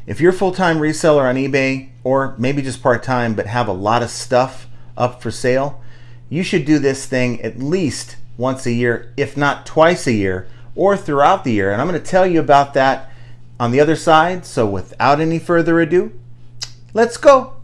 If you're a full-time reseller on eBay, or maybe just part-time but have a lot of stuff up for sale, you should do this thing at least once a year, if not twice a year, or throughout the year. And I'm going to tell you about that on the other side. So without any further ado, let's go.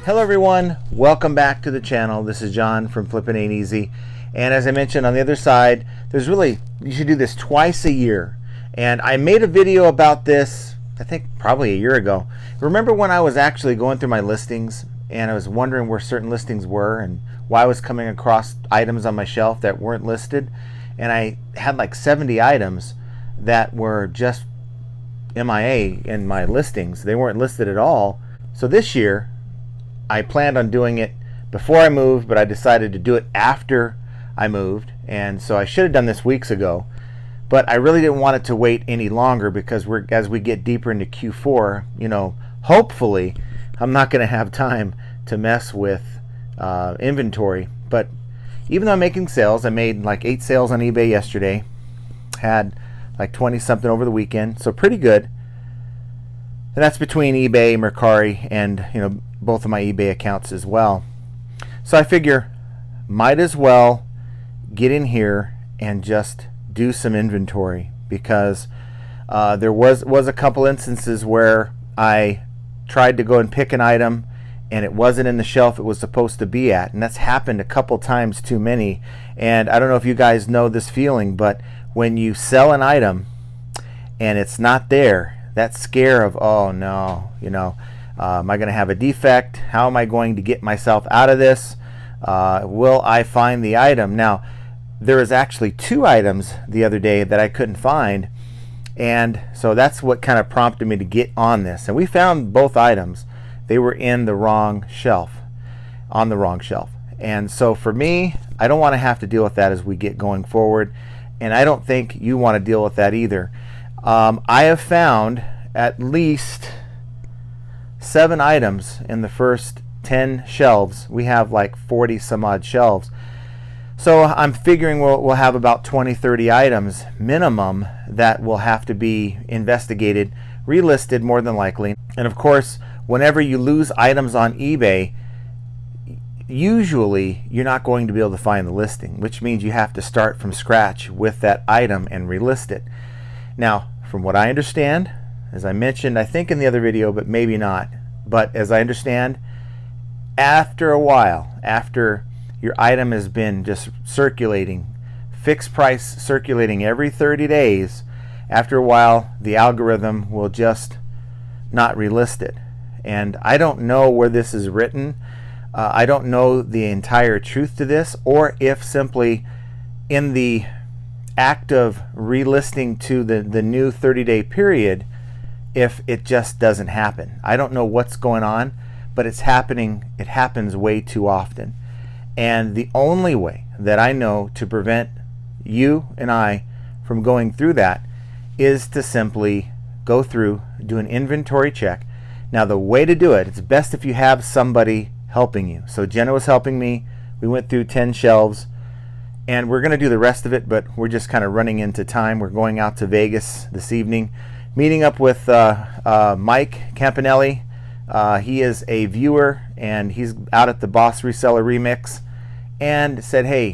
Hello everyone, welcome back to the channel. This is John from Flippin' Ain't Easy. And as I mentioned, on the other side, you should do this twice a year. And I made a video about this, I think probably a year ago. Remember when I was actually going through my listings and I was wondering where certain listings were and why I was coming across items on my shelf that weren't listed? And I had like 70 items that were just MIA in my listings. They weren't listed at all. So this year, I planned on doing it before I moved, but I decided to do it after I moved. And so I should have done this weeks ago, but I really didn't want it to wait any longer because as we get deeper into Q4, hopefully I'm not going to have time to mess with inventory. But even though I'm making sales, I made like 8 sales on eBay yesterday, had like 20 something over the weekend, so pretty good. And that's between eBay, Mercari, and both of my eBay accounts as well. So I figure might as well get in here and just do some inventory, because there was a couple instances where I tried to go and pick an item and it wasn't in the shelf it was supposed to be at, and that's happened a couple times too many. And I don't know if you guys know this feeling, but when you sell an item and it's not there, that scare of, oh no, am I going to have a defect? How am I going to get myself out of this? Will I find the item? Now, there was actually 2 items the other day that I couldn't find, and so that's what kind of prompted me to get on this. And we found both items. They were in the wrong shelf, on the wrong shelf. And so for me, I don't want to have to deal with that as we get going forward, and I don't think you want to deal with that either. I have found at least 7 items in the first 10 shelves. We have like 40 some odd shelves. So I'm figuring we'll have about 20-30 items minimum that will have to be investigated, relisted more than likely. And of course, whenever you lose items on eBay, usually you're not going to be able to find the listing, which means you have to start from scratch with that item and relist it. Now, from what I understand, as I mentioned, I think in the other video, but maybe not, but as I understand, after a while, after your item has been just circulating, fixed price circulating every 30 days, after a while the algorithm will just not relist it. And I don't know where this is written. I don't know the entire truth to this, or if simply in the act of relisting to the new 30-day period, if it just doesn't happen. I don't know what's going on, but it's happening. It happens way too often. And the only way that I know to prevent you and I from going through that is to simply go through, do an inventory check. Now, the way to do it, it's best if you have somebody helping you. So Jenna was helping me. We went through 10 shelves, and we're going to do the rest of it, but we're just kind of running into time. We're going out to Vegas this evening, meeting up with Mike Campanelli. He is a viewer, and he's out at the Boss Reseller Remix, and said, hey,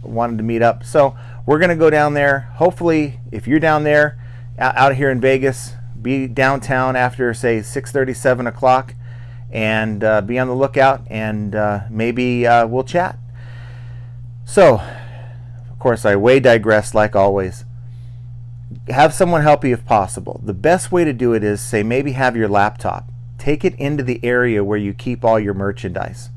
wanted to meet up. So we're going to go down there. Hopefully, if you're down there, out here in Vegas, be downtown after, say, 6:30, 7 o'clock, and be on the lookout, and maybe we'll chat. So, of course, I way digress like always. Have someone help you if possible. The best way to do it is, say, maybe have your laptop. Take it into the area where you keep all your merchandise.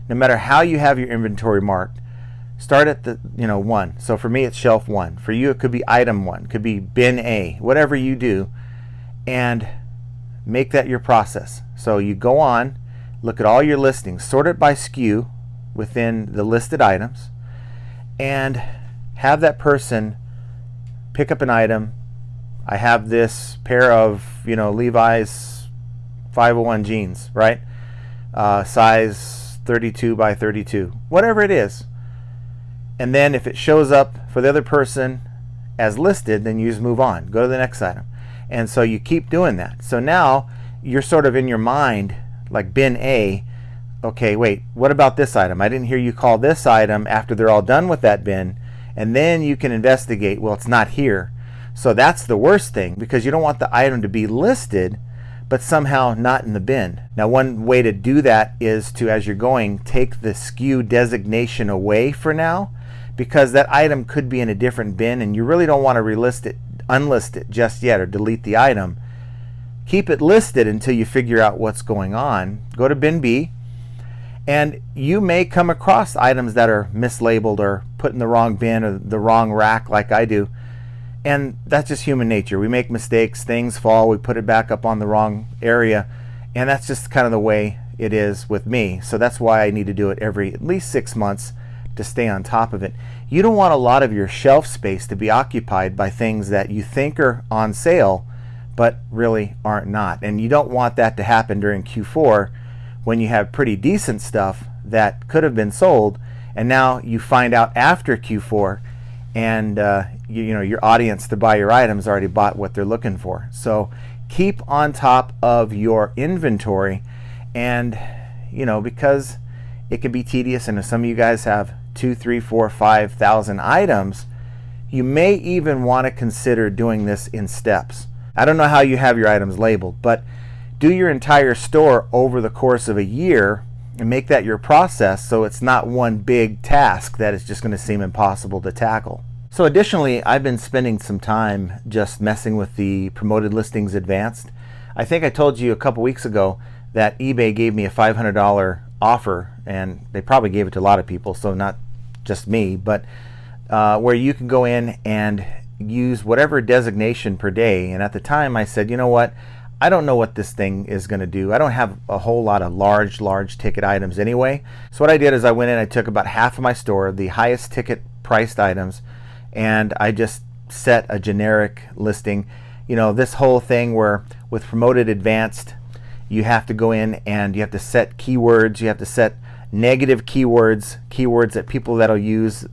No matter how you have your inventory marked, start at the 1. So for me, it's shelf 1. For you, it could be item 1, could be bin A, whatever you do, and make that your process. So you go on, look at all your listings, sort it by SKU within the listed items, and have that person pick up an item. I have this pair of Levi's 501 jeans, right? Size 32 by 32, whatever it is. And then if it shows up for the other person as listed, then you just move on, go to the next item. And so you keep doing that. So now you're sort of in your mind, like bin A, okay, wait, what about this item? I didn't hear you call this item after they're all done with that bin. And then you can investigate, well, it's not here. So that's the worst thing, because you don't want the item to be listed but somehow not in the bin. Now, one way to do that is to, as you're going, take the SKU designation away for now, because that item could be in a different bin and you really don't want to unlist it just yet, or delete the item. Keep it listed until you figure out what's going on. Go to bin B, and you may come across items that are mislabeled or put in the wrong bin or the wrong rack, like I do. And that's just human nature. We make mistakes, things fall, we put it back up on the wrong area, and that's just kind of the way it is with me. So that's why I need to do it every at least 6 months to stay on top of it. You don't want a lot of your shelf space to be occupied by things that you think are on sale but really aren't not. And you don't want that to happen during Q4 when you have pretty decent stuff that could have been sold, and now you find out after Q4 and you know, your audience to buy your items already bought what they're looking for. So keep on top of your inventory, and you know, because it can be tedious, and if some of you guys have 2, 3, 4, 5,000 items, you may even want to consider doing this in steps. I don't know how you have your items labeled, but do your entire store over the course of a year and make that your process, so it's not one big task that is just going to seem impossible to tackle. So additionally, I've been spending some time just messing with the promoted listings advanced. I think I told you a couple weeks ago that eBay gave me a $500 offer, and they probably gave it to a lot of people, so not just me, but where you can go in and use whatever designation per day. And at the time I said, you know what, I don't know what this thing is going to do. I don't have a whole lot of large ticket items anyway. So what I did is I went in, I took about half of my store, the highest ticket priced items, and I just set a generic listing. You know, this whole thing where with promoted advanced, you have to go in and you have to set keywords, you have to set negative keywords that people that'll use,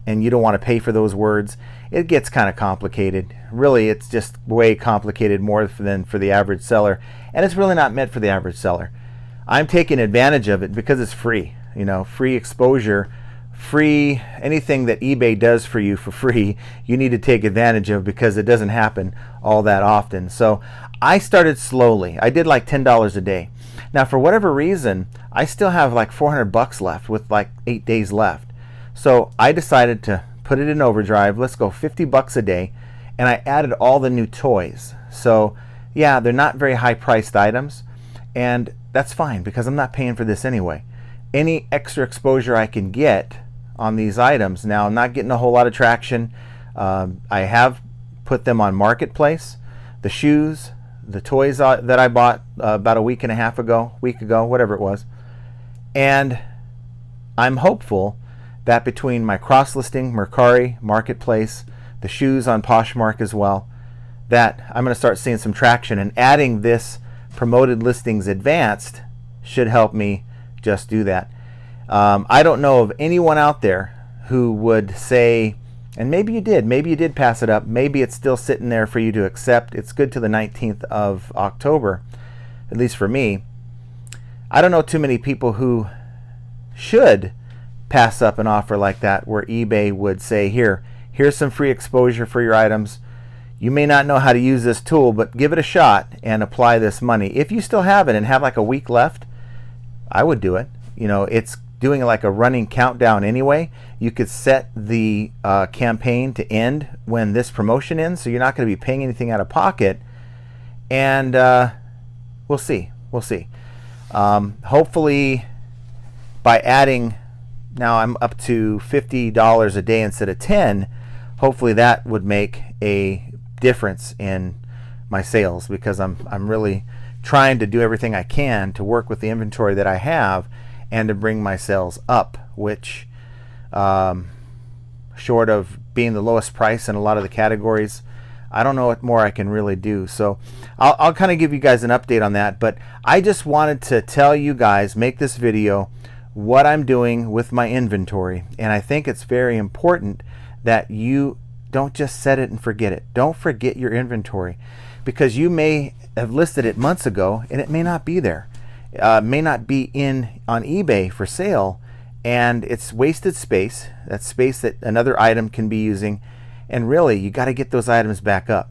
and you don't want to pay for those words. It gets kind of complicated. Really, it's just way complicated more than for the average seller, and it's really not meant for the average seller. I'm taking advantage of it because it's free. You know, free exposure, free anything that eBay does for you for free, you need to take advantage of, because it doesn't happen all that often. So I started slowly. I did like $10 a day. Now, for whatever reason, I still have like $400 left with like 8 days left. So I decided to put it in overdrive. Let's go $50 a day. And I added all the new toys. So yeah, they're not very high priced items, and that's fine because I'm not paying for this anyway. Any extra exposure I can get on these items, now I'm not getting a whole lot of traction. I have put them on Marketplace. The shoes, the toys that I bought about a week ago, whatever it was. And I'm hopeful that between my cross-listing, Mercari, Marketplace, the shoes on Poshmark as well, that I'm going to start seeing some traction, and adding this promoted listings advanced should help me just do that. I don't know of anyone out there who would say, and maybe you did pass it up, maybe it's still sitting there for you to accept. It's good to the 19th of October, at least for me. I don't know too many people who should pass up an offer like that, where eBay would say, here's some free exposure for your items. You may not know how to use this tool, but give it a shot and apply this money. If you still have it and have like a week left, I would do it. You know, it's doing like a running countdown anyway. You could set the campaign to end when this promotion ends, so you're not going to be paying anything out of pocket. And we'll see. Hopefully, by adding, now I'm up to $50 a day instead of 10. Hopefully that would make a difference in my sales, because I'm really trying to do everything I can to work with the inventory that I have and to bring my sales up, which short of being the lowest price in a lot of the categories, I don't know what more I can really do. So I'll kind of give you guys an update on that, but I just wanted to tell you guys, make this video what I'm doing with my inventory. And I think it's very important that you don't just set it and forget it. Don't forget your inventory, because you may have listed it months ago and it may not be there. May not be on eBay for sale, and it's wasted space. That's space that another item can be using, and really you got to get those items back up.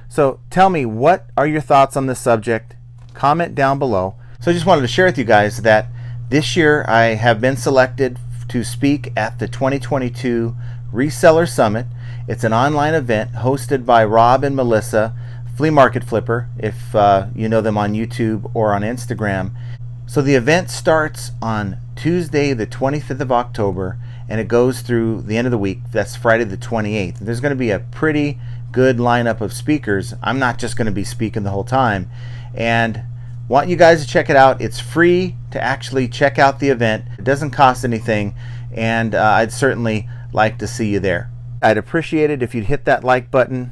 So tell me, what are your thoughts on this subject? Comment down below. So I just wanted to share with you guys that this year I have been selected to speak at the 2022 Reseller Summit. It's an online event hosted by Rob and Melissa, Flea Market Flipper, if you know them on YouTube or on Instagram. So the event starts on Tuesday the 25th of October, and it goes through the end of the week. That's Friday the 28th. There's going to be a pretty good lineup of speakers. I'm not just going to be speaking the whole time, and want you guys to check it out. It's free to actually check out the event. It doesn't cost anything, and I'd certainly like to see you there. I'd appreciate it if you'd hit that like button,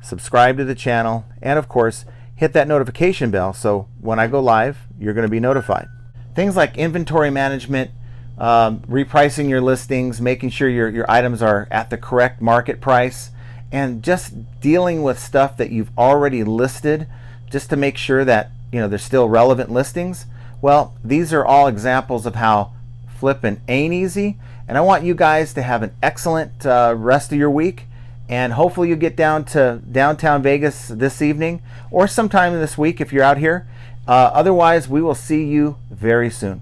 subscribe to the channel, and of course hit that notification bell so when I go live you're going to be notified. Things like inventory management, repricing your listings, making sure your items are at the correct market price, and just dealing with stuff that you've already listed just to make sure that they're still relevant listings. Well, these are all examples of how flipping ain't easy, and I want you guys to have an excellent rest of your week, and hopefully you get down to downtown Vegas this evening or sometime this week if you're out here. Otherwise, we will see you very soon.